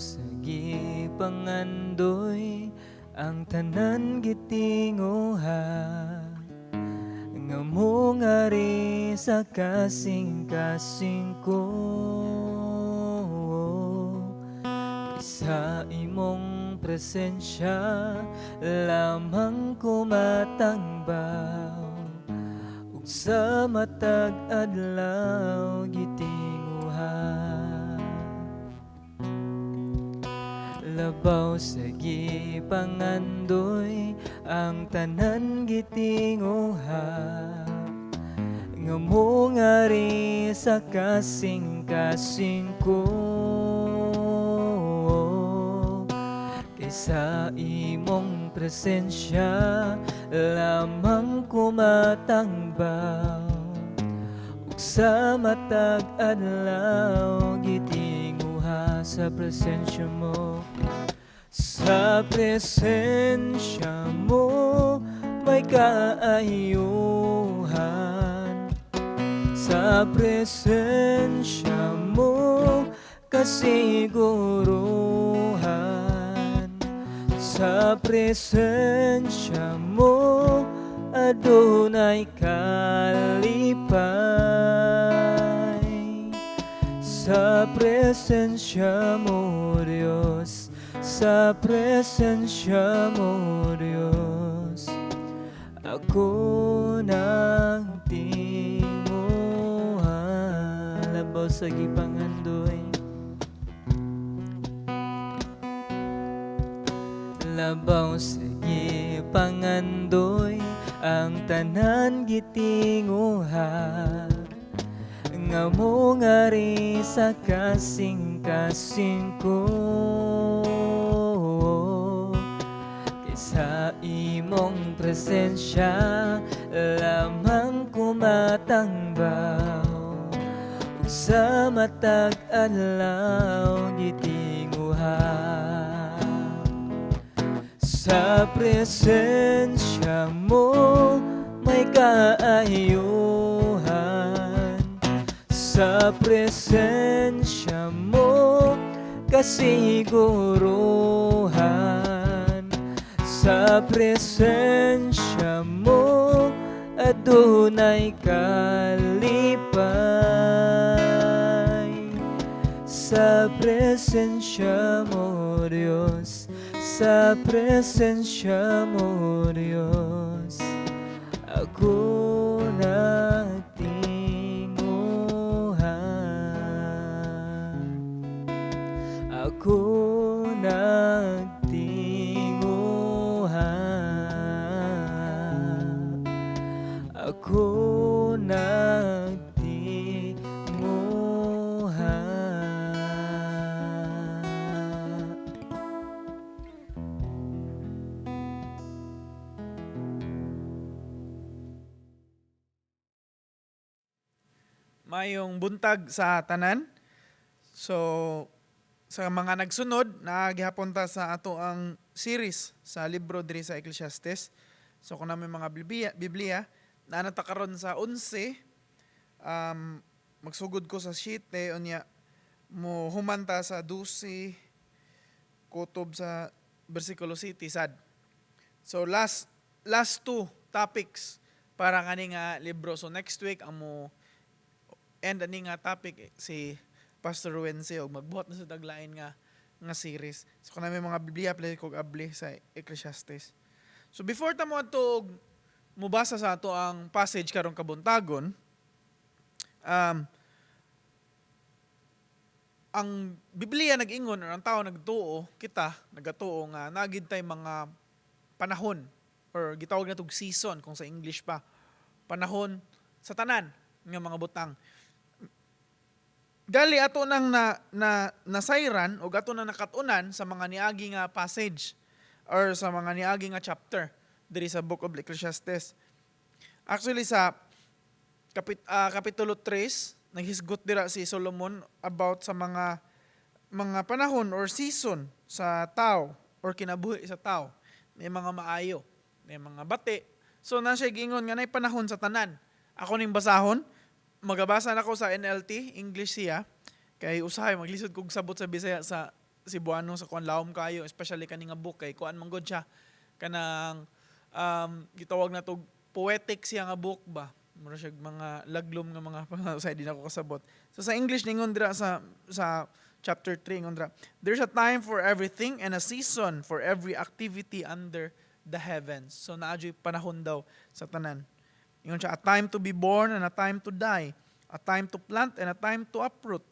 sa gipangandoy ang tanan gitinguha nga mo ngari sa kasing-kasing ko sa imong presensya lamang ko matangbaw ug sa matag adlaw gitinguha labaw sa gipangandoy ang tanan gitinguha nga mo ngari sa kasing-kasing ko kaysa imong presensya lamang ko matangbaw ug sa matag adlaw gitinguha sa presensya mo. Sa presensya mo may kaayuhan, sa presensya mo kasiguruhan, sa presensya mo adunay kalipay, sa presensya mo Diyos, sa presensya mo Diyos, ako nagtinguha labaw sa gipangandoy, labaw sa gipangandoy ang tanan gitinguha nga mo ngari sa kasing-kasing ko kaysa imong presensya lamang ko matangbaw ug sa matag adlaw gitinguha sa presensya mo may kaayuhan, sa presensya mo kasiguruhan, sa presensya mo adunay kalipay, sa presensya mo Diyos, sa presensya mo Diyos, ako nagtinguha, ako nagtinguha, ako nagtinguha. Mayong buntag sa tanan. So sa mga nagsunod, gihapon ta sa ato ang series sa libro diri sa Ecclesiastes. So kung namin mga Biblia, naanata karon sa 11, magsugod ko sa 7, unya mo humanta sa 12 kutob sa bersikulo 7 sad. So last two topics para kani nga libro. So next week amo end ani nga topic si Pastor Wense og magbuhat na sa taglain nga series. So kung may mga Biblia play kog abli sa Ecclesiastes. So before ta mo ato mubasa sa ato ang passage karong kabuntagon, ang Biblia nag-ingon or ang tao nagtuo, kita nagatuo nga nagid tay mga panahon or gitawag na tog season kung sa English pa. Panahon sa tanan nga mga butang. Gali ato nang nasayran o ato nang nakatunan sa mga niagi nga passage or sa mga niagi nga chapter diri sa Book of Ecclesiastes. Actually sa kapitulo 3, naghisgot dira si Solomon about sa mga panahon or season sa tao or kinabuhi sa tao. May mga maayo, may mga bati. So na siya gingon nga nay panahon sa tanan. Ako ning basahon, magabasa na ko sa NLT, English siya, kay usahay maglisod kog sabot sa Bisaya sa Cebuano sa kuan lawom kayo, especially kani nga book kay kuan man gud siya kanang gitawag na to poetic siya nga book ba. Mura siya mga laglom nga mga say di na ko kasabot. So sa English ningon dira sa chapter 3 ingon dira, there's a time for everything and a season for every activity under the heavens. So naadyoy panahon daw sa tanan. Ingon siya, a time to be born and a time to die, a time to plant and a time to uproot,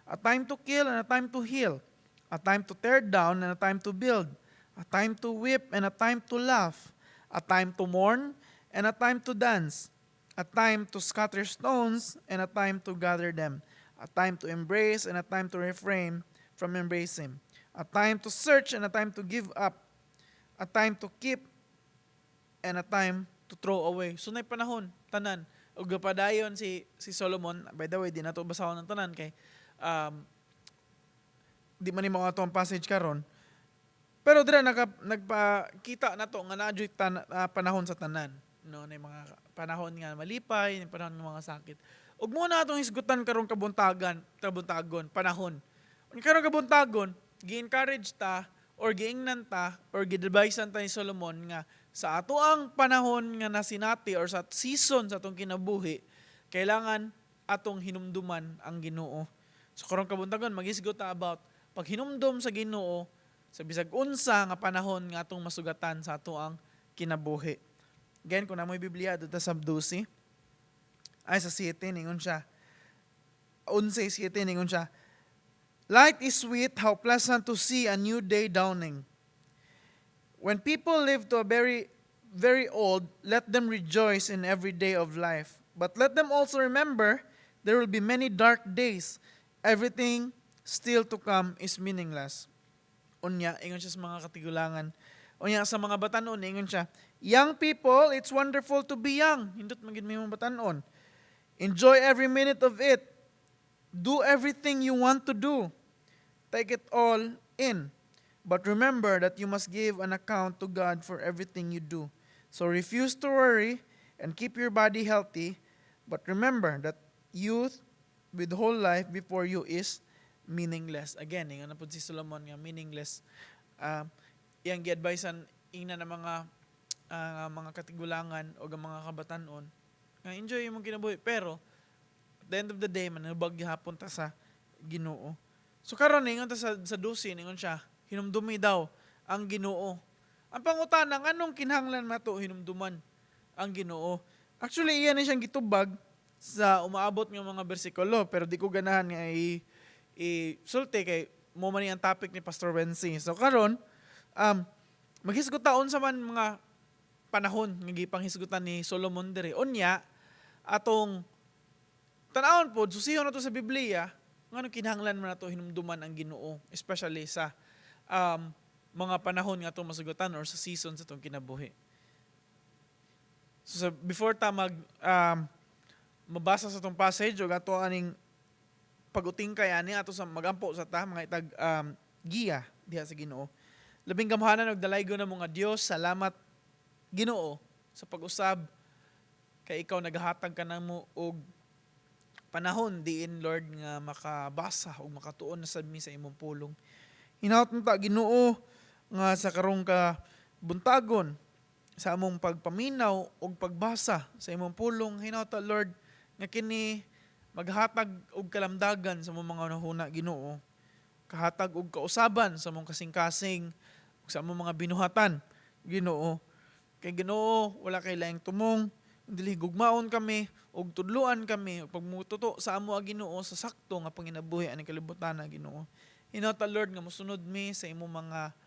a time to kill and a time to heal, a time to tear down and a time to build, a time to weep and a time to laugh, a time to mourn and a time to dance, a time to scatter stones and a time to gather them, a time to embrace and a time to refrain from embracing, a time to search and a time to give up, a time to keep and a time to throw away. So nay panahon tanan ug gapadayon si Solomon, by the way di nato basahon ng tanan kay di man ni mga ato ang passage karon. Pero dira nagpakita nato nga naadyoy panahon sa tanan, no, nay mga panahon nga malipay, nay panahon nga mga sakit. Ug mo na atong hisgutan karong kabuntagon, panahon. Ug karong kabuntagon, gi-encourage ta or giingnan ta or gidadvisean ta ni Solomon nga sa ato ang panahon nga nasinati or sa season sa atong kinabuhi, kailangan atong hinumduman ang Ginoo. So karong kabuntagon maghisgot ta about pag hinumdum sa Ginoo sa bisag unsa nga panahon nga atong masugatan sa ato ang kinabuhi. Again, kung namoy Biblia dito sa 12 ay sa 7 ningon siya. 11:7 ningon siya. Light is sweet, how pleasant to see a new day dawning. When people live to a very, very old, let them rejoice in every day of life. But let them also remember there will be many dark days. Everything still to come is meaningless. Unya, ingon siya sa mga katigulangan. Unya, sa mga batanon, ingon siya, young people, it's wonderful to be young. Hindot magid may mga batanon. Enjoy every minute of it. Do everything you want to do. Take it all in. But remember that you must give an account to God for everything you do. So refuse to worry and keep your body healthy. But remember that youth with whole life before you is meaningless. Again, ingon na po si Solomon nga meaningless. Iyang gi-advisean ina na mga katigulangan o mga kabatanon nga enjoy imong kinabuhi. Pero at the end of the day, manubag gihapon ta sa Ginoo. So karon ingon ta sa 12 ingon siya, hinumdumi daw ang Ginoo. Ang pangutana, anong kinahanglan mato hinumduman ang Ginoo? Actually, iyan na siyang gitubag sa umaabot ng mga bersikulo, pero di ko ganahan nga i-sulti kay mo man ang topic ni Pastor Wency. So karon, maghisgot taon sa man mga panahon nga gipanghisgutan ni Solomon diri. Unya, atong tanawon po, susihon na to sa Biblia, nga kinahanglan man nato hinumduman ang Ginoo, especially sa mga panahon nga itong masugutan or sa season sa itong kinabuhi. So before ta mabasa sa itong passage o ato aning pag-uting kay ani ato sa magampo sa ta mga itag giya diha sa Ginoo. Labing gamhanan og dalaygo na mga Dios, salamat Ginoo sa pag-usab kay ikaw nagahatag ka namo og panahon diin Lord nga makabasa o makatuon na sad mi sa imong pulong. Hinaut ta Ginoo nga sa karong ka buntagon sa among pagpaminaw o pagbasa sa imong pulong. Hinaut ta Lord nga kini maghatag og kalamdagan sa among mga nahuna Ginoo. Kahatag og kausaban sa among kasing-kasing ug sa among mga binuhatan Ginoo. Kay Ginoo wala kay laing tumong, dili gugmaon kami og tudluan kami ug pagmututo sa amo Ginoo sa sakto nga panginabuhi ani kalibutan Ginoo. Hinata Lord nga mosunod mi sa imo mga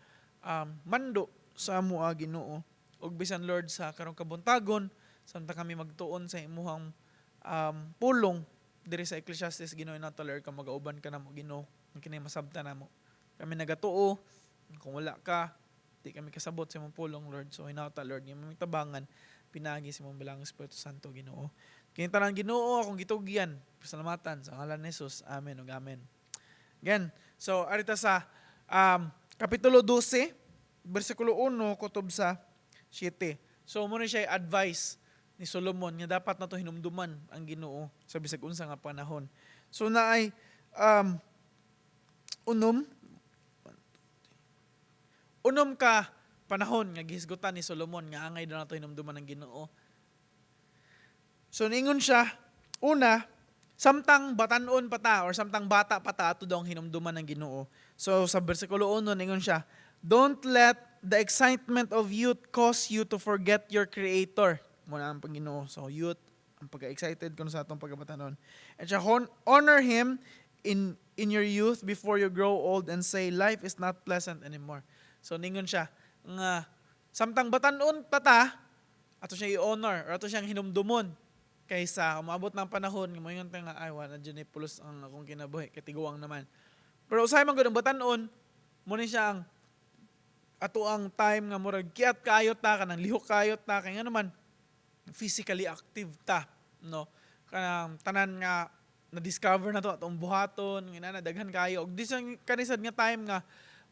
mando sa amo Ginoo. Ug bisan Lord sa karong kabuntagon samtang kami magtuon sa imuhang pulong diri sa Ecclesiastes Ginoo hinata Lord ka magauban ka namo Ginoo ang kinay masabtan namo. Kami nagatuo kung wala ka di kami kasabot sa imong pulong Lord. So hinata Lord nga may tabangan pinagi sa imong bilang Espiritu Santo Ginoo. Kini tanan Ginoo akong gitugyan. Pasalamatan sa ngalan ni Jesus. Amen ug amen. Again, so arita sa Kapitulo 12, versikulo 1, kutob sa 7. So muna siya advice ni Solomon nga dapat nato hinumduman ang Ginoo sa bisag unsa nga panahon. So naay unom, 1 unom ka panahon nga gihisgutan ni Solomon nga angay daw nato hinumduman ng Ginoo. So ningon siya, una, samtang batanon pa ta or samtang bata pa ta ato daw ang hinumduman ng Ginoo. So sa bersikulo 1 ningon siya, don't let the excitement of youth cause you to forget your Creator. Muna ang Panginoon. So youth, ang pagka-excited kuno sa atong pagkabatanon. And siya, honor Him in your youth before you grow old and say, life is not pleasant anymore. So ningon siya, nga samtang batanon pa ta, ato siya i-honor or ato siyang hinumdumon kaysa umabot ng panahon nga moingon ta nga ay wala dyan pulos ang akong kinabuhi katiguang naman. Pero usahay man gud ang batanon mo ni siya ang ato ang time nga murag kiat kayo ta kanang lihok kayo ta kay nga naman physically active ta, no, kanang tanan nga na-discover na to atong buhaton nga daghan kayo og disang kanisad nga time nga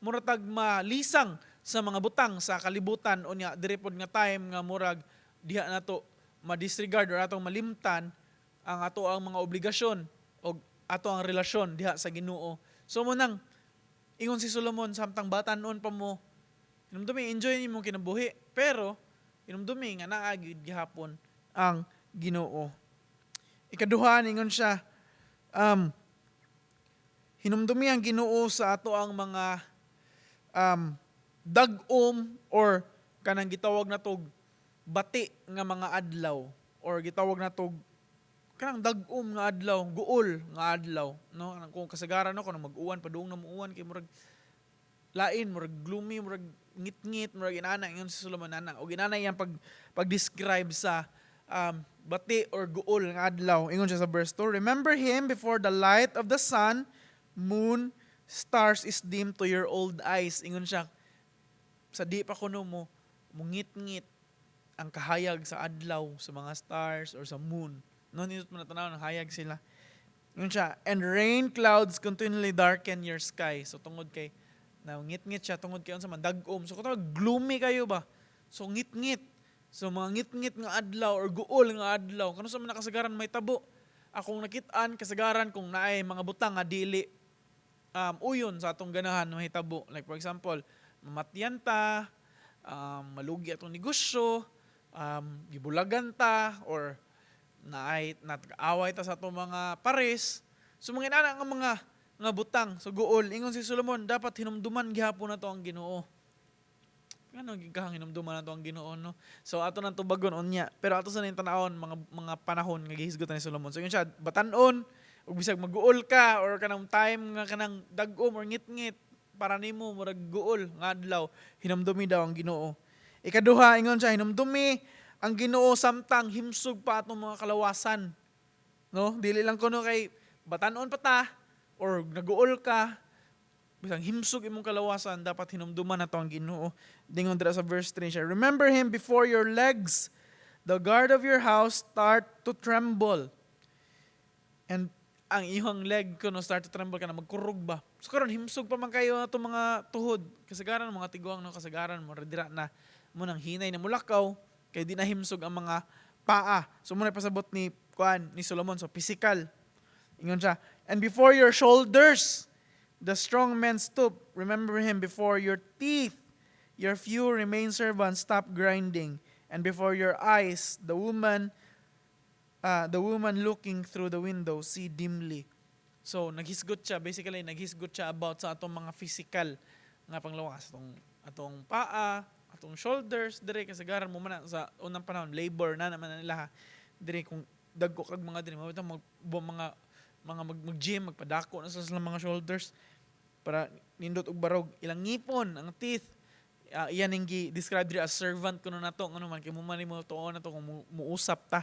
muratag malisang sa mga butang sa kalibutan o nya diri pod nga time nga murag diha nato ma-disregard or atong malimtan ang ato ang mga obligasyon o ato ang relasyon diha sa Ginoo. So mo nang ingon si Solomon samtang batanon pa mo hinumdumi enjoy nimo kinabuhi pero hinumdumi nga naa gyud gihapon ang Ginoo. Ikaduha ningon siya hinumdumi ang Ginoo sa ato ang mga dag-om or kanang gitawag na tog bati nga mga adlaw or gitawag na tog kanang dag-om nga adlaw, guol nga adlaw, no? Kung kasagaran no kung mag-uwan paduong na muuwan kay murag lain, murag gloomy, murag ngit-ngit, murag inana ingon si Solomon nana o ginana iyang pag-describe sa bati or guol nga adlaw. Ingon siya sa verse 2, remember Him before the light of the sun, moon, stars is dim to your old eyes. Ingon siya, sa di pa kuno mo, mungit-ngit ang kahayag sa adlaw, sa mga stars or sa moon. No, nindot mo na tanaw, ng hayag sila. Ingon siya, and rain clouds continually darken your sky. So tungod kay, na ngit-ngit siya, tungod kay, sa man, dag-om. So kung gloomy kayo ba? So ngit-ngit. So mga ngit-ngit nga adlaw or guol nga adlaw. Kano sa mga nakasagaran may tabo. Akong nakitaan, kasagaran kung naay mga butang nga dili uyon sa atong ganahan may tabo. Like for example, mamatyan ta, malugi atong negosyo, gibulagan ta, or nag-away ta sa atong mga pares. So mga inana nga mga nga butang. So guol, ingon si Solomon, dapat hinumduman gihapon na to ang Ginoo. Ano gigahang hinumduman na to ang Ginoo, no? So ato nang tubagon unya. Pero ato sa ning tan-awon mga panahon nga gihisgotan ni Solomon. So yun siya, batanon ug bisag mag-guol ka or kanang time nga kanang dag-om or ngit-ngit para nimo murag guol nga adlaw, hinumdumi daw ang Ginoo. Ikaduha, ingon siya, hinumdumi ang Ginoo samtang himsog pa atong mga kalawasan. No? Dili lang kuno kay batanon pa ta or naguol ka, bisang himsog imong kalawasan, dapat hinumduman na to ang Ginoo. Dingon dira sa verse 3 siya, remember Him before your legs, the guard of your house start to tremble. And ang ihong leg kuno start to tremble ka na magkurog ba. So karon himsog pa man kayo ato mga tuhod. Kasagaran mga tiguang no kasagaran mo dira na mo nang hinay na mulakaw kay di na himsog ang mga paa. So mo na pasabot ni Solomon, so physical. Ingon siya, and before your shoulders the strong men stoop. Remember Him before your teeth, your few remain servants stop grinding, and before your eyes the woman looking through the window see dimly. So naghisgot siya, basically naghisgot siya about sa atong mga physical nga panglawas, atong paa, atong shoulders, dire kasagaran mo man sa unang panahon labor na naman nila ha. Dire kung dagko kag mga dire mag-gym, magpadako na sa mga shoulders para nindot og barog ilang ngipon ang teeth. Iyan ang gi-describe dire as servant kuno nato ngano man kay mo man mo tuon nato kung muusap ta.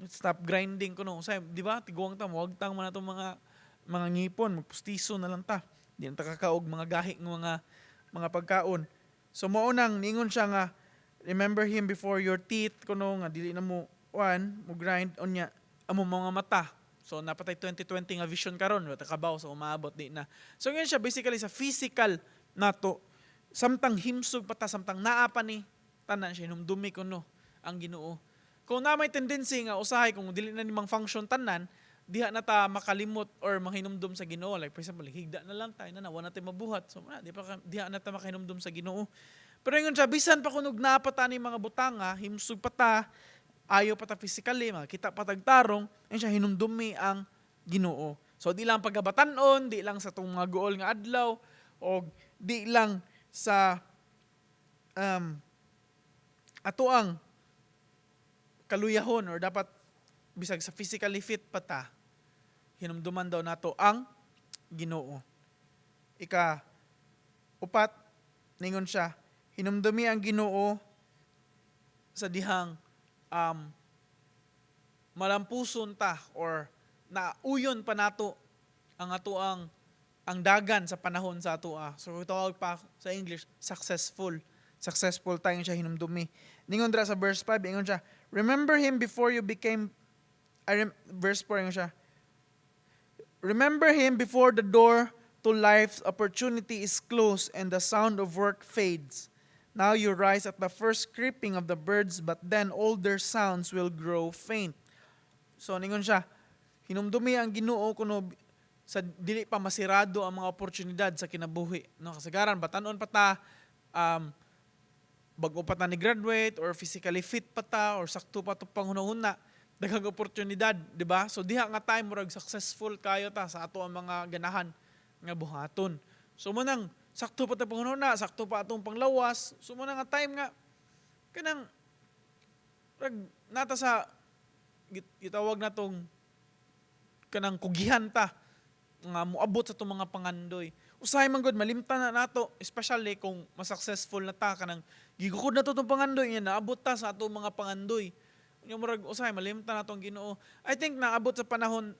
Stop grinding kuno. Say, di ba? Tiguang ta mo, wag tang man nato mga ngipon, magpustiso na lang ta. Di na ta kakaog mga gahi ng mga pagkaon. So mao nang ningon siya nga remember Him before your teeth kuno nga dili na mo mo grind on nya amo mga mata. So napatay 2020 nga vision karon, wala kabaw sa umaabot di na. So ngayon siya basically sa physical nato. Samtang himsog pata, samtang naa pa ni tanan siya hinumdumi kuno ang Ginoo. Kung na may tendency nga usahay kung dili na nimang function tanan, diha na ta makalimot or manghinumdum sa Ginoo. Like for example, higda na lang tayo na nawa natin mabuhat. So diha na ta makahinumdum sa Ginoo. Pero ingon siya, bisan pa kunog napata ni mga butanga, himsug pa ta, ayaw pa ta physically, makita pa tagtarong, ayun siya hinumdumi ang Ginoo. So di lang pagabatanon, di lang sa tong mga gool nga adlaw, o di lang sa atoang kaluyahon or dapat bisag sa physically fit pa ta, hinumduman daw nato ang Ginoo. Upat, ningon siya, hinumdumi ang Ginoo sa dihang malampuson ta or nauyon pa nato ang atoang ang dagan sa panahon sa atoa. So tawag pa sa English, successful. Successful tayong siya hinumdumi. Ningon dra sa verse 5, ingon siya, remember him before you became verse 4 ingon siya, remember him before the door to life's opportunity is closed and the sound of work fades. Now you rise at the first creeping of the birds, but then all their sounds will grow faint. So ningon siya, hinumdumi ang Ginoo kuno sa dili pa masirado ang mga oportunidad sa kinabuhi. No, kasagaran batanon pa ta, bago pa ta ni graduate or physically fit pa ta or sakto pa to panghunahuna, daghang oportunidad, di ba? So diha nga time murag successful kayo ta sa ato ang mga ganahan nga buhaton. So manang sakto pa ta panghunahuna, sakto pa atong panglawas. So manang nga time nga kanang nata sa gitawag natong kanang kugihan ta nga moabot sa itong mga pangandoy. Usahay man gud malimtan na nato, especially kung masuccessful na ta kanang gigukod na to itong pangandoy niya, naabot ta sa atong mga pangandoy. Yung murag usahay malimtan na itong Ginoo. I think naabot sa panahon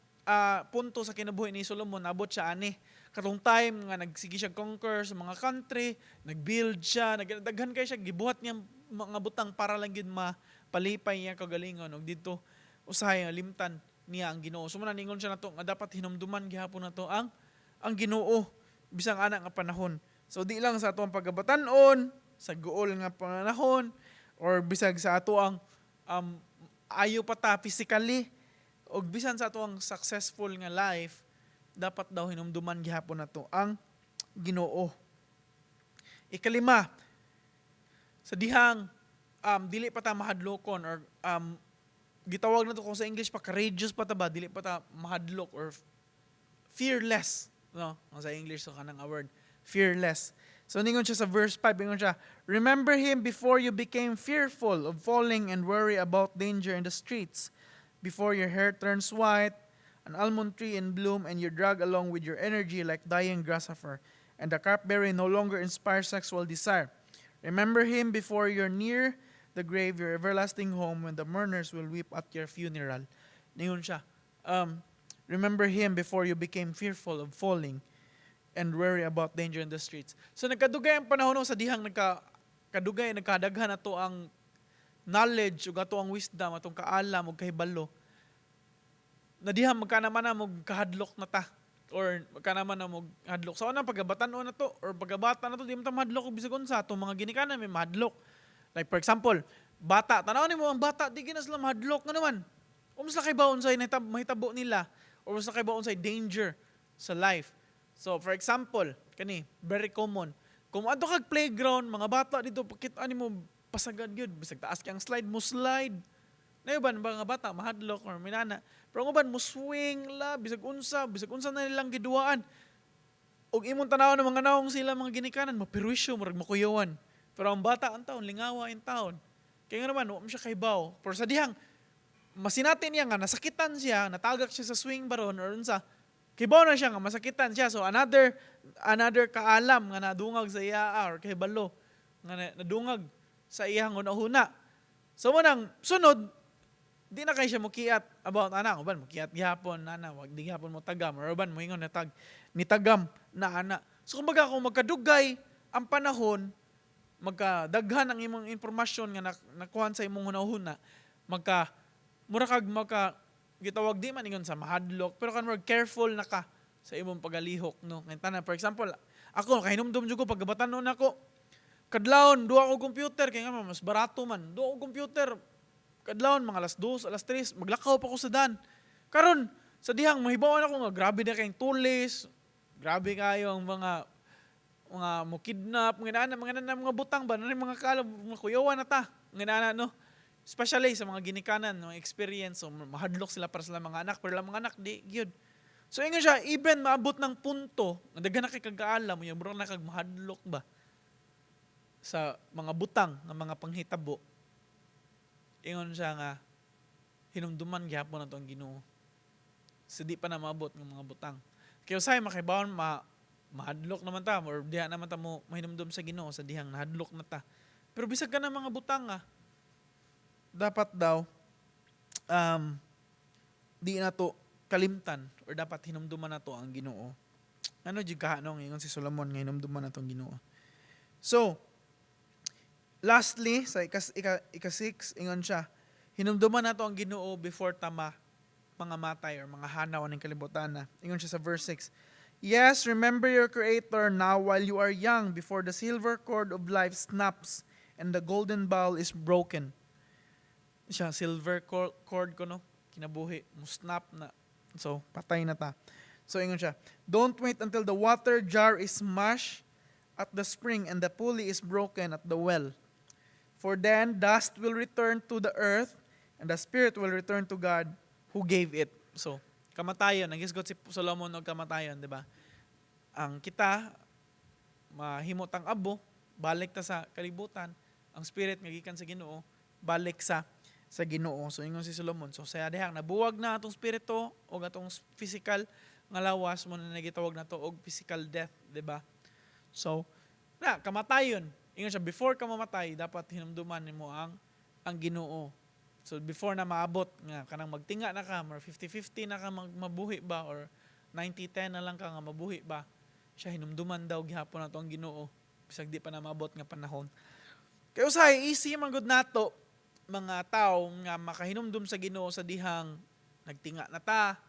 punto sa kinabuhi ni Solomon, naabot siya ani. Katong time nga nagsige siya conquer sa mga country, nagbuild siya, nagdaghan kay siya, gibuhat niya mga butang para lang gid mapalipay niya kagalingon. Og dito usahay limtan niya ang Ginoo. So mananingon siya nato nga dapat hinumduman gihapon nato ang Ginoo bisang ana nga panahon. So di lang sa ato ang pagabatanon, sa gool nga panahon, or bisag sa ato ang ayo pa ta physically, o bisan sa ato ang successful nga life, dapat daw hinumduman gihapon nato ang Ginoo. Ikalima, sa dihang dili pa ta mahadlokon or gitawag na to kung sa English pa, courageous pa ta ba, dili pa ta mahadlok or fearless. No? Sa English, so kanang word, fearless. So ningon siya sa verse 5, ningon siya, remember him before you became fearful of falling and worry about danger in the streets, before your hair turns white, an almond tree in bloom, and you drag along with your energy like dying grasshopper, and the cupbearer no longer inspires sexual desire. Remember him before you're near the grave, your everlasting home, when the mourners will weep at your funeral. Ningon siya, remember him before you became fearful of falling and worry about danger in the streets. So nagkadugay ang panahon sa dihang nagkadaghan ato ang knowledge ug ato ang wisdom, atong kaalam ug kahibalo. Na dihang magkanaman na mo kahadlok na ta or magkanaman na mo hadlok. So anong pagabatanon na to or pagabata na to, di mo ta mahadlok ug bisag unsa atong mga ginikanan may mahadlok. Like for example, bata, tanawon nimo ang bata, di gina sila mahadlok nga naman. Umusla kay baon sa mahitabo nila or umusla kay baon sa danger sa life. So for example, kani very common. Kung adto kag playground, mga bata dito pakit-an nimo pasagad gyud, bisag taas kang slide mo slide. Nayuban mga bata mahadlok or minana. Pero uban mo swing la bisag unsa na nilang giduaan. Og imong tanawon ng mga naong sila mga ginikanan, mapirwisyo murag makuyawan. Pero ang bata ang taon, lingawa ang taon. Kaya nga naman, huwag siya kaybaw. Pero sa dihang, masinatin niya nga, nasakitan siya, natagak siya sa swing baron, or unsa, kaybaw na siya nga, masakitan siya. So another kaalam nga nadungag sa iya, or kaybalo, nga nadungag sa iyang una-huna. So manang, sunod, di na kayo siya mukiat about, uban, mukiat gihapon, wag di gihapon mo tagam, or uban, mo ingon ni tagam na ana. So kumbaga, kung magkadugay ang panahon, magkadaghan ang imong impormasyon nga nakuhan sa imong hunahuna, gitawag di man ingon sa mahadlok, pero kan careful na ka sa imong pagalihok, no? Ngayta for example, ako kahinumdum jud ko pagabatanon nako. Kadlawon duha ko computer kay nga mas barato man. Duha ko computer. Kadlawon mga alas 2, alas 3, maglakaw pa ko sa dan. Karon Sa dihang mahibawan ako nga grabe na kayong tulis, grabe kayo ang mga mo kidnap, mga butang ba, mga kala, mga kuyawan na ta, mga no? Especially sa mga ginikanan, mga experience, so mahadlok sila para sa mga anak, pero lang mga anak, di, yun. So ingon siya, even maabot ng punto, nadaga na kay kagaalam, yung bro na kag mahadlok ba, sa mga butang, ng mga panghitabo, ingon siya nga, hinumduman gyapon na to ang Ginoo. So di pa na maabot ng mga butang. Kaya usay makibawon mahadlok naman ta, or diha naman ta mo mahinumdum sa Ginoo sa dihang nahadlok na ta. Pero bisag ka na mga butang dapat daw di na to kalimtan or dapat hinumduman na to ang Ginoo. Ano jud kahanong ingon si Solomon nga hinumduman na to ang Ginoo. So, lastly, sa ika-6, ingon siya, hinumduman na to ang Ginoo before tama mga matay or mga hanaw ng kalibutan na. Ingon siya sa verse 6, yes, remember your Creator now while you are young, before the silver cord of life snaps and the golden bowl is broken. Siya, silver cord ko, no? Kinabuhi, mo snap na. So, patay na ta. So, ingon siya, don't wait until the water jar is smashed at the spring and the pulley is broken at the well. For then, dust will return to the earth and the spirit will return to God who gave it. So, kamatayon, nagisgot si Solomon og kamatayon, di ba? Ang kita, mahimot ang abo, balik ta sa kalibutan, ang spirit nga gikan sa Ginoo, balik sa Ginoo. So, ingon si Solomon, so saya dihang nabuwag na atong spirito o atong physical nga lawas mo na nagitawag na to og physical death, di ba? So, kamatayon. Ingon siya, before ka mamatay, dapat hinumduman nimo ang Ginoo. So before na maabot nga kanang magtinga na ka, or 50-50 na ka mabuhi ba, or 90-10 na lang ka nga mabuhi ba, siya hinumduman daw gihapon nato ang Ginoo bisag di pa na maabot nga panahon. Kaya usay easy man gud nato mga tao nga makahinumdum sa Ginoo sa dihang nagtinga na ta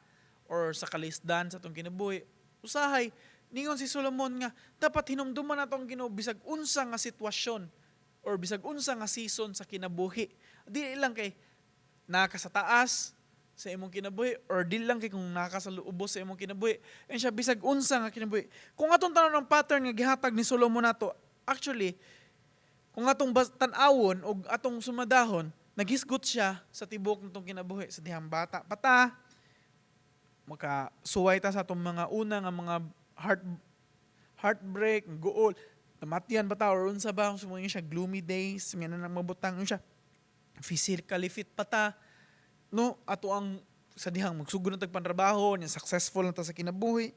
or sa kalisdan sa atong kinabuhi. Usahay ningon si Solomon nga dapat hinumduman nato ang Ginoo bisag unsa nga sitwasyon or bisag unsa nga season sa kinabuhi. Di lang kay naka sa taas sa imong kinabuhi or di lang kay kung naka sa luubos sa imong kinabuhi. And siya bisag unsa nga kinabuhi. Kung atong tanan ng pattern nga gihatag ni Solomon nato, actually kung atong tan-awon o atong sumadahon, naghisgot siya sa tibok nitong kinabuhi sa dihang bata pata. Makasuway ta sa atong mga una nga mga heartbreak, guol, namatian ba ta or unsa ba, sumungin siya gloomy days, nga na mabutang siya. Physically fit pa ta, no? Ato ang sa dihang magsugod na tagpantrabaho, niya successful na ta sa kinabuhi.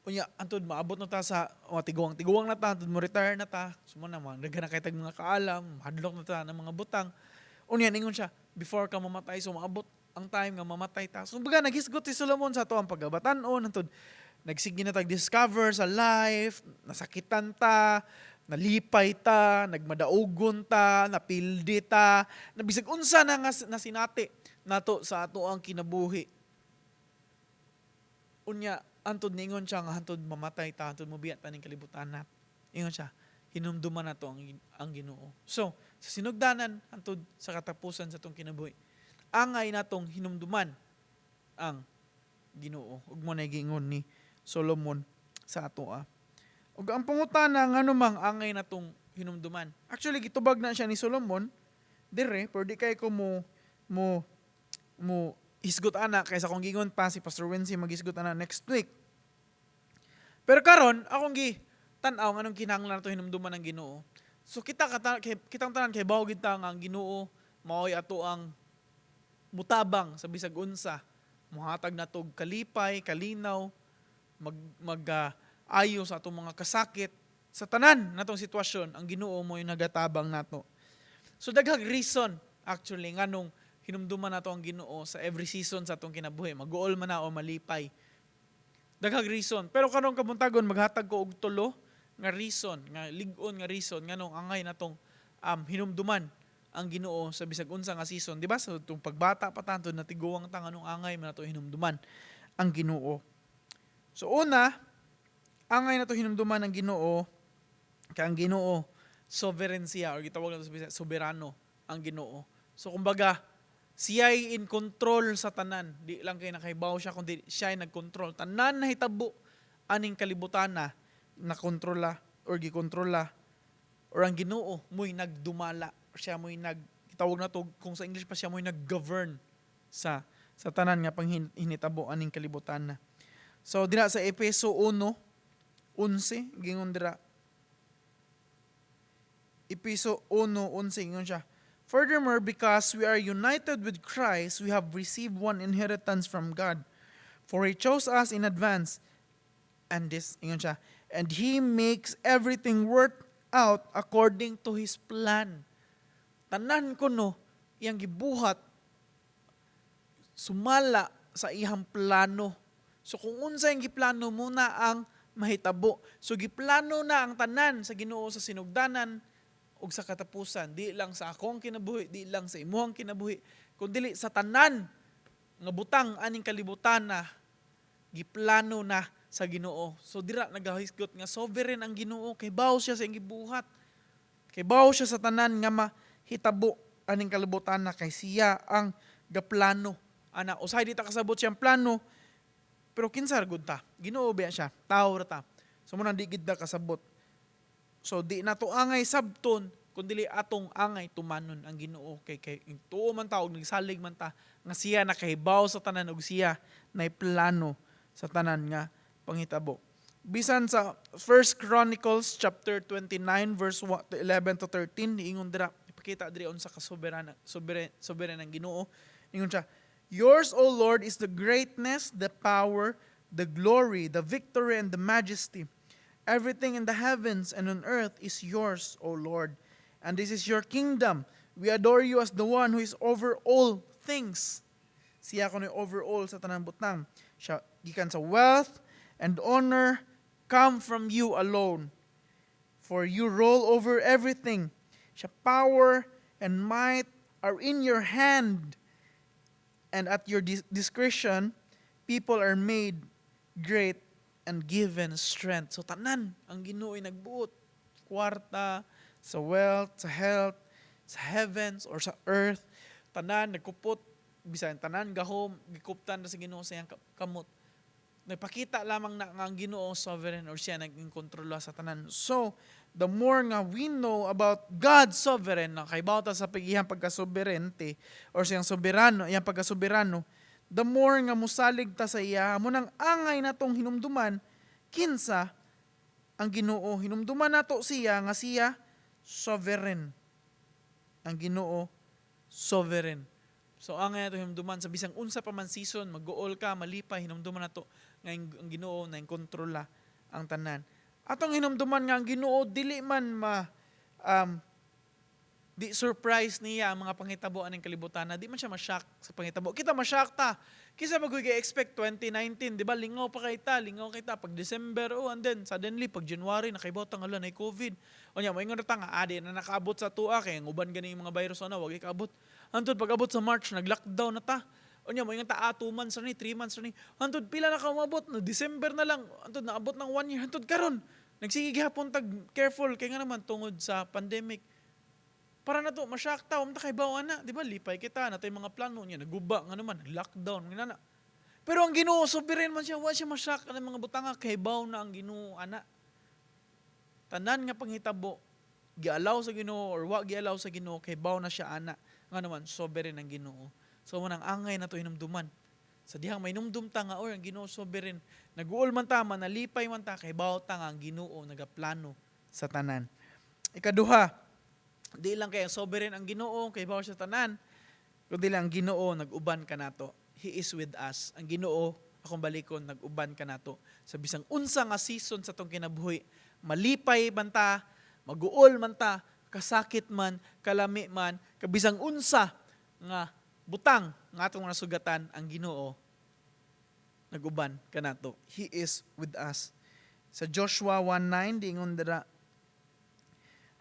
Unya, antod maabot na ta sa tiguang na ta, antod mo retire na ta. Sumo na mga na kay tag mga kaalam, hadlok na ta ng mga butang. Unya, ningon siya, before ka mamatay, so maabot ang time nga mamatay ta. So baga, naghisgot si Solomon sa ato ang pagabatan-on, antod nagsige na tag-discover sa life, nasakitan ta, nalipay ta, nagmadaugon ta, napildi ta, nabisag unsa na nga nasinati nato sa ato ang kinabuhi. Unya, antod ningon siya nga antod mamatay ta, antod mobiyat ta ning kalibutan nat. Ingon siya, hinumduman nato ang Ginoo. So, sa sinugdanan antod sa katapusan sa atong kinabuhi, angay natong hinumduman ang Ginoo. Ug mo na giingon ni Solomon sa ato ug ang pangutana nga anumang angay natong hinumduman. Actually gitubag na siya ni Solomon dire, pero di kay ko mo hisgot ana kaysa kung gingon pa si Pastor Wency maghisgot ana next week. Pero karon akong tan-aw nganong kinahanglan nato hinumduman ang Ginoo. So kitang tanan kay bawo gid ta nga ang Ginoo maoy ato ang mutabang sa bisag unsa, muhatag natog kalipay, kalinaw, ayo sa atong mga kasakit, sa tanan natong sitwasyon, ang Ginoo mo yung nagatabang nato. So daghang reason actually nganong hinumduman nato ang Ginoo sa every season sa atong kinabuhi, mag-uol man na o malipay. Daghang reason. Pero kanong kabuntagon maghatag ko og tulo nga reason, nga lig-on nga reason nganong angay natong hinumduman ang Ginoo sa bisag unsa nga season, di ba? So itong pagbata pa tanto natiguang ta nganong angay man nato hinumduman ang Ginoo. So una, angay na to hinumduman ng Ginoo, kaya ang Ginoo sovereign siya, or gitawag na to sa soberano ang Ginoo. So kumbaga, Siya ay in control sa tanan. Di lang kay nakahibaw siya, kundi siya ay nagkontrol. Tanan na hitabo, aning kalibutan na nakontrola or gikontrola or ang Ginoo mo'y nagdumala. Siya mo'y tawag na to, kung sa English pa siya mo'y nag-govern sa tanan nga pang hinitabo aning kalibutan na. So dira sa Efeso 1:11 gingon dira. Efeso 1:11 gingon siya. Furthermore, because we are united with Christ, we have received one inheritance from God. For He chose us in advance. And this, ingon siya, and He makes everything work out according to His plan. Tanan ko no, iyang gibuhat, sumala sa iyang plano. So kung unsa yung giplano muna ang mahitabo. So giplano na ang tanan sa Ginoo sa sinugdanan ug sa katapusan. Di lang sa akong kinabuhi, di lang sa imuhang kinabuhi, kundi sa tanan nga butang aning kalibutan na giplano na sa Ginoo. So dira nagahisgot nga sovereign ang Ginoo, kay bawo siya sa iyang gibuhat. Kay bawo siya sa tanan nga mahitabo aning kalibutan na, kay siya ang gaplano. Ana usahay di ta kasabot siyang plano, pero kinsa gud ta? Ginoo ba siya? Tao ra ta. So mo nang di gid kasabot. So di na to angay sabton, kundi atong angay tumanon ang Ginoo, kay tuo man ta og nagsalig man ta nga siya nakahibaw sa tanan ug siya nay plano sa tanan nga panghitabo. Bisan sa 1 Chronicles chapter 29 verse 11 to 13 niingon dira, ipakita diri unsa ka soberano ang Ginoo. Ingon siya, yours, O Lord, is the greatness, the power, the glory, the victory, and the majesty. Everything in the heavens and on earth is yours, O Lord. And this is your kingdom. We adore you as the one who is over all things. Siya kuno over all sa tanang butang. Siya gikan sa wealth and honor come from you alone. For you rule over everything. Siya power and might are in your hand. And at your discretion, people are made great and given strength. So tanan, ang Ginoo ay nagbuot. Kwarta, sa wealth, sa health, sa heavens, or sa earth. Tanan, nagkupot. Bisan, tanan, gahom, gikuptan na sa Ginoo sa iyang kamot. Nagpakita lamang na ang Ginoo sovereign or siya naging-kontrola sa tanan. So, the more nga we know about God's sovereign, na kaibaw ta sa pagihang pagkasoberente or siyang soberano, iyang pagkasoberano, the more nga musalig ta sa iya, mo nang angay natong hinumduman, kinsa ang Ginoo. Hinumduman nato siya nga siya sovereign. Ang Ginoo sovereign. So angay nato hinumduman sa bisang unsa pa man season, mag-gool ka, malipay, hinumduman nato nga ang Ginoo na kontrola ang tanan. Atong hinumduman nga ang Ginoo dili man di surprise niya ang mga panghitabo aning kalibutan na di man siya ma-shock sa panghitabo. Kita ma-shock ta. Kisa mag-expect 2019, di ba? Lingaw kita pag December, and then suddenly pag January nakaibaw ta nga na COVID. Onya, moingon ta nga adi na nakaabot sa tuwa kay nguban gani yung mga virus na wag ikaabot. Hantod pag abot sa March nag-lockdown na ta. Onya, moingon ta 2 months na ni, 3 months na ni. Hantod pila na ka umabot no December na lang. Hantod naabot ng 1 year. Hantod karon nagsige gihapon tag careful kay nga naman tungod sa pandemic. Para na to, masyak ta, umta kay bawa na. Di ba, lipay kita, natay mga plano niya, naguba nga naman, lockdown, nga na. Pero ang Ginoo, sovereign man siya, wala siya masyak ng mga butanga, kay bawa na ang Ginoo, ana. Tanan nga panghitabo, gialaw sa Ginoo, or wa gialaw sa Ginoo, kay bawa na siya, ana. Nga naman, sovereign ang Ginoo. So, manang angay na to hinumduman. Sa dihang may numdum ta nga, or ang Ginoo sovereign. Nag-uol man ta, manalipay man ta, kay bawa ta nga ang Ginoo, nagaplano sa tanan. Ikaduha, di lang kay sovereign ang Ginoo kay bawo sa tanan, kundi lang Ginoo nag-uban ka nato. He is with us. Ang Ginoo akong balikon nag-uban ka nato sa bisang unsa nga season sa tong kinabuhi. Malipay man ta, mag-uol man ta, kasakit man, kalami man, kabisang unsa nga butang nga atong nasugatan, ang Ginoo nag-uban ka nato. He is with us. Sa Joshua 1:9 diingon dira,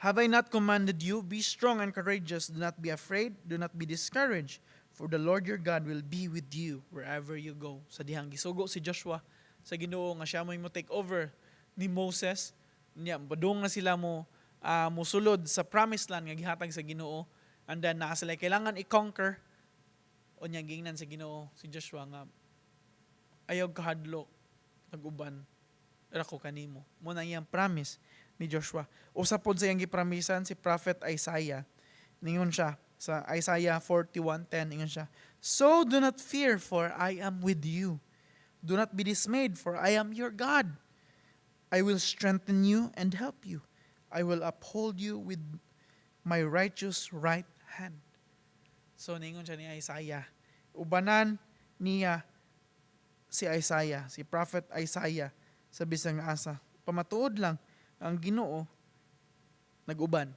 have I not commanded you? Be strong and courageous. Do not be afraid. Do not be discouraged. For the Lord your God will be with you wherever you go. Sa dihang gisugo si Joshua sa Ginoo nga siya mo take over ni Moses. Niya, padung na sila mo musulod sa promised land nga gihatag sa Ginoo. And then nakasalay kailangan i-conquer Unya gingnan sa Ginoo si Joshua nga ayaw kahadlok nag-uban ra ko kanimo. Mo na iyang promise ni Joshua. Usa pod sa iyang gipramisan si Prophet Isaiah. Ningon siya sa Isaiah 41:10 ingon siya, "So do not fear, for I am with you. Do not be dismayed, for I am your God. I will strengthen you and help you. I will uphold you with my righteous right hand." So ningon siya ni Isaiah. Ubanan niya si Isaiah, si Prophet Isaiah sa bisang asa. Pamatuod lang ang Ginoo nag-uban.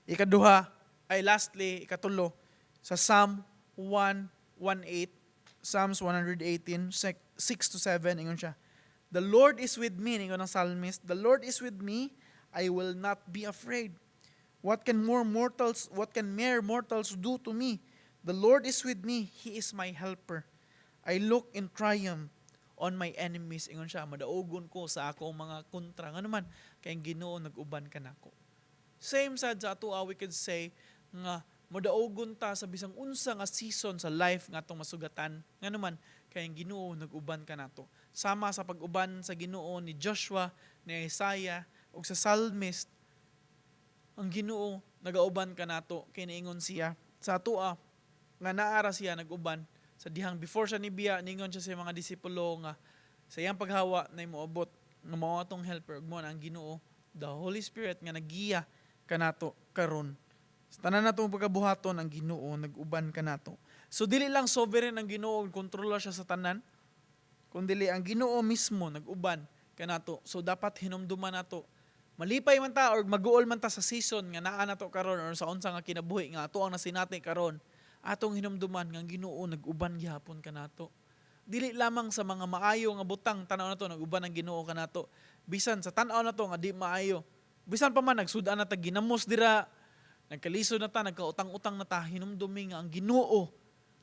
Ikaduha ay lastly, ikatulo sa Psalm 118, Psalms 118, 6-7 ingon siya. The Lord is with me, ingon ng psalmist. The Lord is with me, I will not be afraid. What can mere mortals do to me? The Lord is with me, He is my helper. I look in triumph on my enemies. Ingon siya, madaogon ko sa ako mga kontra. Nga naman, kayang Ginoo nag-uban ka nako. Same sad sa ato, we could say, nga madaogon ta sa bisang unsa nga season sa life nga atong masugatan. Nga naman, kayang Ginoo nag-uban ka nato. Sama sa pag-uban sa Ginoo ni Joshua, ni Isaiah, ug sa psalmist, ang Ginoo nagauban ka nato kay niingon siya sa atoa nga naara siya nag-uban sa dihang before siya nibiya ningon siya sa mga disipulo nga sa iyang paghawa na moabot nga mao atong helper ug mo na ang Ginoo, the Holy Spirit nga nagiya kanato karon. Sa tanan natong pagkabuhaton ang Ginoo nag-uban kanato. So dili lang sovereign ang Ginoo, kontrola siya sa tanan, kundi ang Ginoo mismo nag-uban kanato. So dapat hinumduman nato. Malipay man ta or mag-uol man ta sa season nga naa nato karon or sa unsa nga kinabuhi nga ato ang nasinati karon, atong hinumduman nga Ginoo nag-uban gihapon kanato. Dili lamang sa mga maayo nga butang tan-aw nato nag-uban ang Ginoo kanato. Bisan sa tan-aw nato nga di maayo. Bisan pa man nagsud-an na ta ginamos dira, nagkalisod na ta, nagkautang-utang na ta, hinumdumi nga ang Ginoo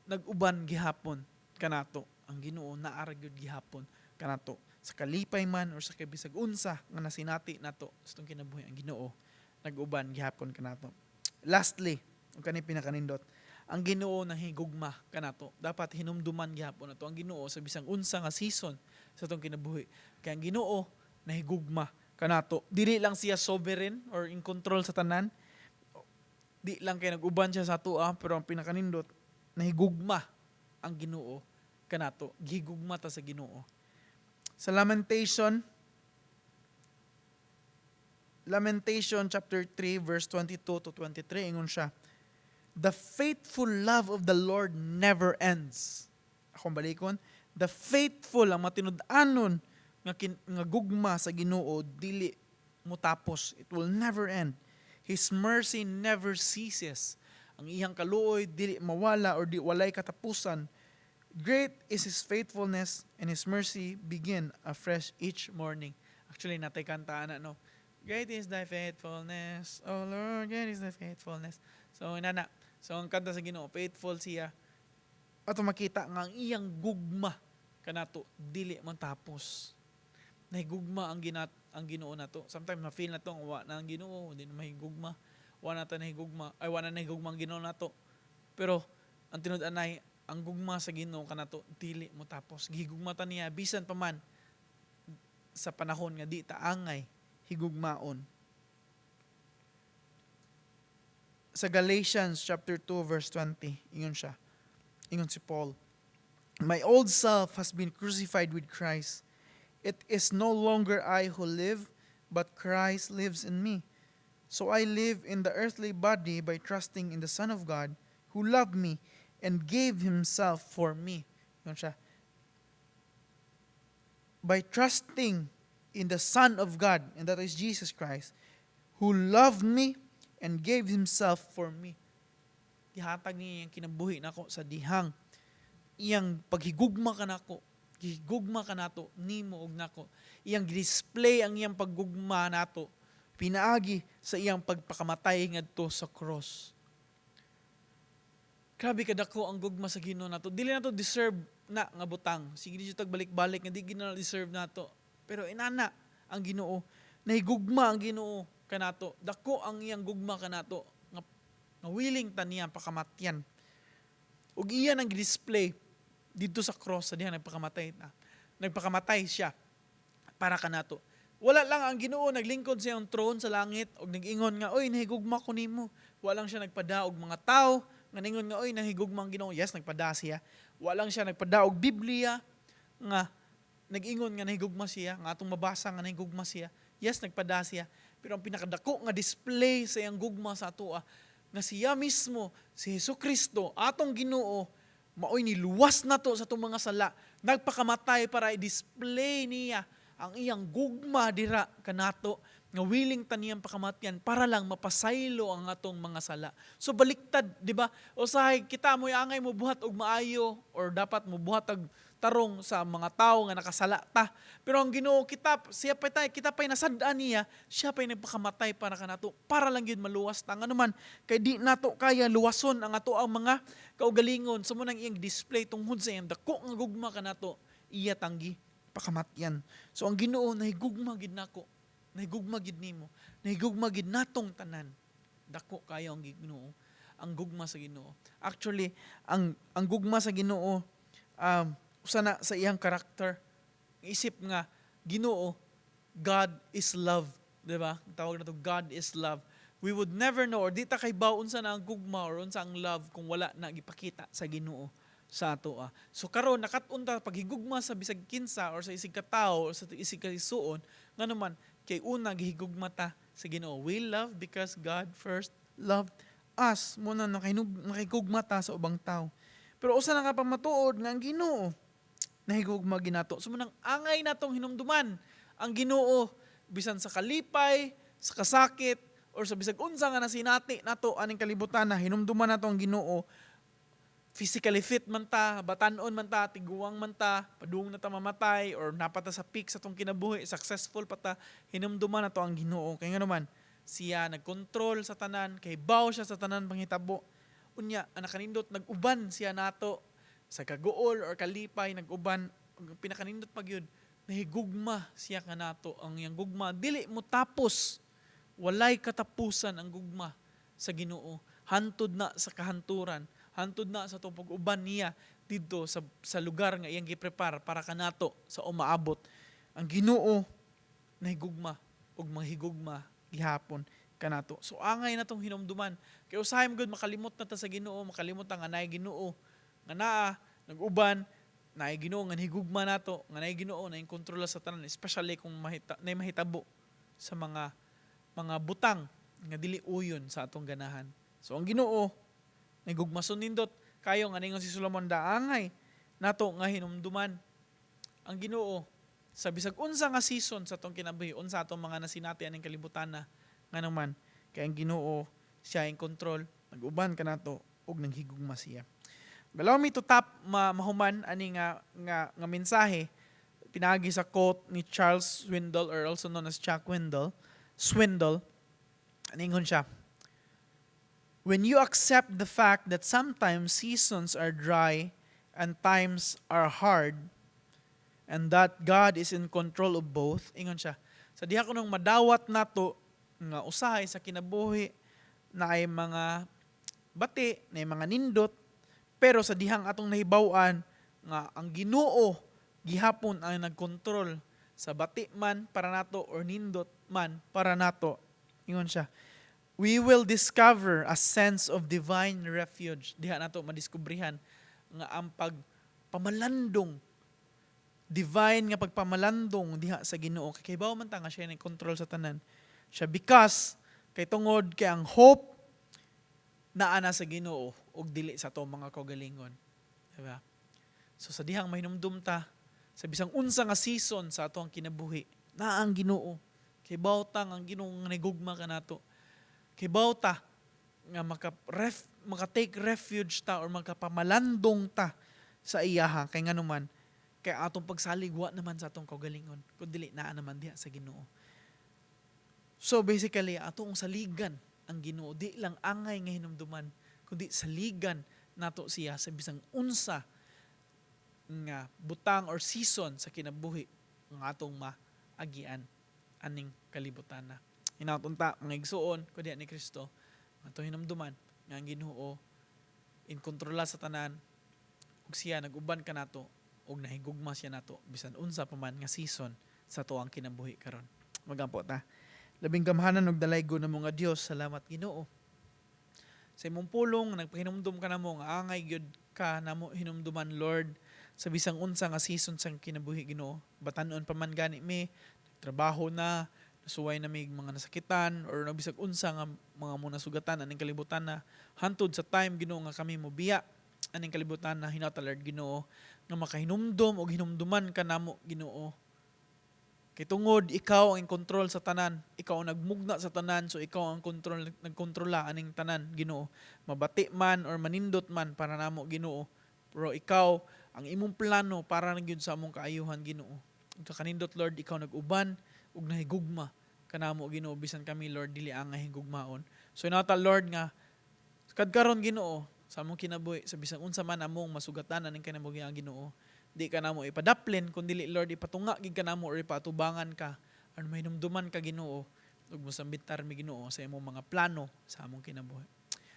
nag-uban gihapon kanato. Ang Ginoo naara gyud gihapon kanato. Sa kalipay man or sa kabisag unsa nga nasinati nato sa itong kinabuhi ang Ginoo nag-uban gihapon kanato. Lastly, ang kani pinakanindot, ang Ginoo nahigugma kanato. Dapat hinumduman gihapon nato ang Ginoo sa bisang unsa nga season sa itong kinabuhi. Kaya ang Ginoo nahigugma kanato. Dili lang siya sovereign or in control sa tanan. Di lang kay nag-uban siya sa ato, pero ang pinakanindot nahigugma ang Ginoo kanato. Gihigugma ta sa Ginoo. Sa Lamentation chapter 3 verse 22-23 ingon siya, "The faithful love of the Lord never ends." Akong balikon, the faithful ang matinud-anon nga gugma sa Ginoo dili mo tapos. It will never end. His mercy never ceases. Ang iyang kaluoy dili mawala or di walay katapusan. Great is His faithfulness and His mercy begin afresh each morning. Actually, natay kantaan na, no? Great is thy faithfulness, O Lord, great is thy faithfulness. So, inana. So, ang kanta sa Ginoo, faithful siya. At makita nga ang iyang gugma kanato, dili man tapos. Nahigugma ang Ginoo nato. Sometimes ma-feel na to, wa na ang Ginoo, hindi na mahigugma. Wa na nahigugma ang Ginoo nato. Pero, ang tinud-anay, ang gugma sa Ginoo kanato dili mo tapos. Gihigugma ta niya bisan pa man sa panahon nga di ta angay higugmaon. Sa Galatians chapter 2 verse 20, ingon siya. Ingon si Paul, "My old self has been crucified with Christ. It is no longer I who live, but Christ lives in me. So I live in the earthly body by trusting in the Son of God who loved me and gave Himself for me." Yun siya. By trusting in the Son of God, and that is Jesus Christ, who loved me and gave Himself for me. Gihatag niya yung kinabuhi nako sa dihang iyang paghigugma ka nako. Gihigugma ka nato, nimo og nako. Iyang display ang iyang paggugma nato. Pinaagi sa iyang pagpakamatay ngadto sa cross. Grabe kadako ang gugma sa Ginoo nato. Dili nato deserve na nga butang. Sige dito tag balik-balik nga di gina deserve nato. Pero inana ang Ginoo, nahigugma ang Ginoo kanato. Dako ang iyang gugma kanato nga willing ta niya pakamatyan. ug iya nang display dito sa cross sa dihang nagpakamatay siya para kanato. Wala lang ang Ginoo naglingkod sa iyang throne sa langit ug nag-ingon nga, oy nahigugma ko nimo. Wala lang siya nagpada og mga tao nga ningon nga, oy nahigugma ang Ginoo. Yes, nagpada siya. Wala lang siya nagpada og Biblia nga nag-ingon nga nahigugma siya, nga atong mabasa nga nahigugma siya. Yes, nagpada siya. Pero ang pinakadako nga display sa iyang gugma sa atoa nga siya mismo, si Hesukristo, atong Ginoo, maoy niluwas na to sa itong mga sala, nagpakamatay para i-display niya ang iyang gugma dira kanato, nga willing taniyang pakamatyan para lang mapasaylo ang atong mga sala. So baliktad, di ba? Usahay kita mo angay mo buhat og maayo or dapat mo buhat og tarong sa mga tao nga nakasala ta. Pero ang Ginoo kita pa'y nasad-an niya, siya pa'y nagpakamatay para kanato, para lang yun maluwas ta. Nga naman, kay di nato kaya luwason ang ato ang mga kaugalingon. Sa munang iyang display tungkol sa iyang dako nga gugma kanato, iya tanggi pakamatyan. So ang Ginoo nahigugma gid nako, nahigugma gid nimo, nahigugma gid natong tanan. Dako kayo ang Ginoo, ang gugma sa Ginoo. Actually, ang gugma sa Ginoo usa na sa iyang karakter. Isip nga Ginoo, God is love, di ba? Tawag na to, God is love. We would never know or di ta kay baon sa na ang gugma or unsa ang love kung wala na gipakita sa Ginoo sa ato. So karon nakatunta paghigugma sa bisag kinsa or sa isig ka tawo or sa isig ka isuon, nga naman kay una gihigugma ta sa Ginoo. We love because God first loved us. Muna nakigugma ta sa ubang tao. Pero usa na nga pa matuod nga ang Ginoo nahigugma ginato. So manang angay natong hinumduman ang Ginoo bisan sa kalipay, sa kasakit or sa bisag unsa nga nasinati nato aning kalibutan na hinumduman nato ang Ginoo. Physically fit man ta, batanon man ta, tiguang man ta, padung na ta mamatay, or napata sa peak sa tong kinabuhi, successful pa ta, hinumduman na to ang Ginoo. Kaya nga naman, siya nagkontrol sa tanan, kay baw siya sa tanan panghitabo. Unya, anak kanindot, nag-uban siya nato, sa kaguol or kalipay, nag-uban, pinakanindot pag yun, nahigugma siya ka nato, ang iyang gugma, dili mo tapos, walay katapusan ang gugma sa Ginoo, hantod na sa kahanturan, hantod na sa tupog uban niya dito sa lugar nga iyang giprepare para kanato sa umaabot. Ang Ginoo nahigugma ug mahigugma gihapon kanato. So angay natong hinumduman. Kay usahay mo gud makalimot na ta sa Ginoo, makalimot ang anay Ginoo nga naa nag-uban naay Ginoo nga higugma nato, nga naay Ginoo na kontrol sa tanan, especially kung mahitabo sa mga butang nga dili uyon sa atong ganahan. So ang Ginoo nagugmason nindot kayo nga ningon si Solomon daangay nato nga hinumduman ang Ginoo sa bisag unsa nga season sa atong kinabuhi, unsa atong mga nasinati aning kalibutan na nga naman kay ang Ginoo siya in control, nag-uban kanato ug nanghigugma siya. Allow me to tap mahuman ani nga mensahe pinagi sa quote ni Charles Swindoll or also known as Chuck Swindoll. Aningon siya, when you accept the fact that sometimes seasons are dry and times are hard and that God is in control of both, ingon siya, sa diha ko nung madawat nato nga usahay sa kinabuhi na ay mga bati, na ay mga nindot, pero sa dihang atong nahibaw-an nga ang Ginoo gihapon ang nagkontrol sa bati man para nato or nindot man para nato. Ingon siya, we will discover a sense of divine refuge. Diha nato madiskubrihan nga ang pagpamalandong, divine nga pagpamalandong diha sa Ginoo. Kay bawo man ta nga siya ni control sa tanan. Siya because kay tungod kay ang hope naa na sa Ginoo ug dili sa to mga kaugalingon. Diba? So sa dihang mahinumdum ta sa bisang unsa nga season sa ato ang kinabuhi, naa ang Ginoo. Kay bawo ta ang Ginoo nga nagugma kanato. Kay bawta nga maka-take refuge ta or magkapamalandong ta sa iyaha kay nganuman kay atong pagsaligwa naman sa atong kaugalingon kun dili naa naman diha sa Ginoo. So basically atong saligan ang Ginoo, di lang angay nga hinumduman kundi saligan nato siya sa bisang unsa nga butang or season sa kinabuhi nga atong maagian aning kalibutan na. Hinaut-unta mga igsuon kundi ni Kristo ato hinumduman nga ang Ginoo in kontrola sa tanan, ug siya nag-uban ka nato, ug nahigugma siya nato, bisan unsa pa man nga season sa tuang kinabuhi karon. Magampo ta. Labing gamhanan ug dalaygo na mga Dios, salamat Ginoo. Sa imong pulong, nagpahinumdum ka namo nga angay gyud ka namo hinumduman Lord, sa bisang unsa nga season sang kinabuhi Ginoo. Batan-on pa man gani mi, trabaho na, nasuway na mig mga nasakitan or nabisag unsa nga mga muna sugatan aning kalibutan na hantod sa time Ginoo nga kami mobiya aning kalibutan na hinatalard Ginoo nga makahinumdum og hinumduman ka namo Ginoo. Kay tungod ikaw ang control sa tanan, ikaw ang nagmugna sa tanan, so ikaw ang nagkontrola aning tanan Ginoo. Mabati man or manindot man para namo Ginoo, pero ikaw ang imong plano para na gyud sa among kaayuhan Ginoo. Ug kanindot Lord, ikaw nag-uban ug nahigugma kanamo Ginoo, bisan kami Lord dili ang higugmaon. So inata Lord nga kadkaron Ginoo sa among kinabuhi, sa bisan unsa man among masugatan aning kinabuhi ang Ginoo, di ka namo ipadaplin kundi Lord ipatunga gid ka namo or ipatubangan ka or mahinumduman ka Ginoo ug mosambitar mi Ginoo sa imong mga plano sa among kinabuhi.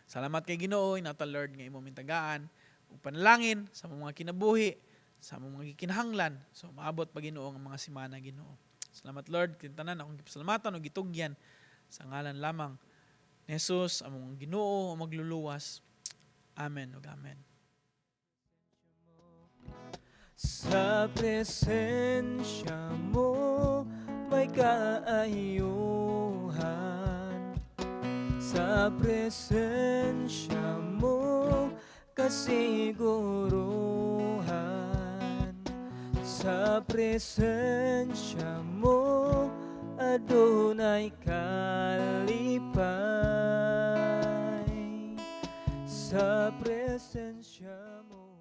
Salamat kay Ginoo, inata Lord nga imong mintagaan ug panalangin sa among mga kinabuhi, sa among mga kinahanglan, so maabot pa Ginoo ang mga semana Ginoo. Salamat Lord, kintanan akong gipasalamatan ug gitugyan sa ngalan lamang ni Jesus among Ginoo o magluluwas. Amen ug amen. Sa presensya mo may kaayuhan, sa presensya mo kasiguruhan, sa presensya mo adunay kalipay, sa presensya mo